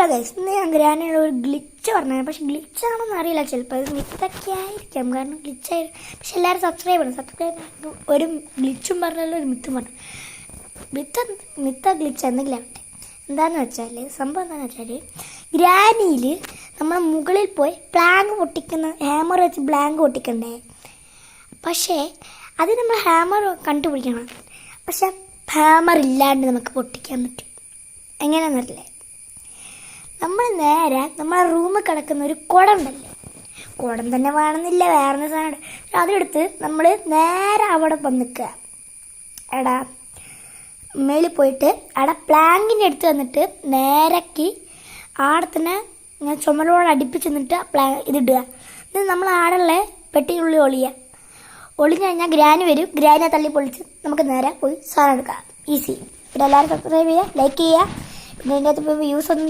Hello guys, ഇന്ന് ഞാൻ ഗ്രാനിയുടെ ഒരു ഗ്ലിച്ച് പറഞ്ഞത്. പക്ഷെ ഗ്ലിച്ചാണെന്ന് അറിയില്ല, ചിലപ്പോൾ അത് മിത്തൊക്കെ ആയിരിക്കാം. കാരണം ഗ്ലിച്ചായി. പക്ഷെ എല്ലാവരും സബ്സ്ക്രൈബ് ചെയ്യണം. ഒരു ഗ്ലിച്ചും പറഞ്ഞാലും ഒരു മിത്തും പറഞ്ഞു. മിത്ത ഗ്ലിച്ച് എന്തെങ്കിലും ആവട്ടെ. എന്താണെന്ന് വെച്ചാൽ സംഭവം എന്താണെന്ന് വെച്ചാൽ, ഗ്രാനിയിൽ നമ്മൾ മുകളിൽ പോയി പ്ലാങ്ക് പൊട്ടിക്കുന്ന ഹാമർ വെച്ച് ബ്ലാങ്ക് പൊട്ടിക്കണ്ടേ. പക്ഷേ അത് നമ്മൾ ഹാമർ കണ്ടുപിടിക്കണം. പക്ഷെ ഹാമർ ഇല്ലാണ്ട് നമുക്ക് പൊട്ടിക്കാൻ പറ്റും. എങ്ങനെയാണെന്നറിയില്ലേ? നമ്മൾ നേരെ നമ്മളെ റൂമിൽ കിടക്കുന്ന ഒരു കുടം ഉണ്ടല്ലേ, കുടം തന്നെ വേണമെന്നില്ല, വേറെ സാധനം അതെടുത്ത് നമ്മൾ നേരെ അവിടെ വന്നിക്കുക. എടാ മേളിൽ പോയിട്ട് അവിടെ പ്ലാങ്കിൻ്റെ അടുത്ത് വന്നിട്ട് നേരക്ക് ആടെ തന്നെ ഇങ്ങനെ ചുമലോട് അടുപ്പിച്ച് നിന്നിട്ട് ഇതിടുക. എന്നിട്ട് നമ്മൾ ആടുള്ള പെട്ടിയുള്ളിൽ ഒളിഞ്ഞു കഴിഞ്ഞാൽ ഗ്രാനി വരും. ഗ്രാനിയെ തള്ളി പൊളിച്ച് നമുക്ക് നേരെ പോയി സാധനം എടുക്കാം. ഈസി. പിന്നെ എല്ലാവരും സബ്സ്ക്രൈബ് ചെയ്യുക, ലൈക്ക് ചെയ്യുക. പിന്നെ ഇതിൻ്റെ അകത്ത് യൂസ് ഒന്നും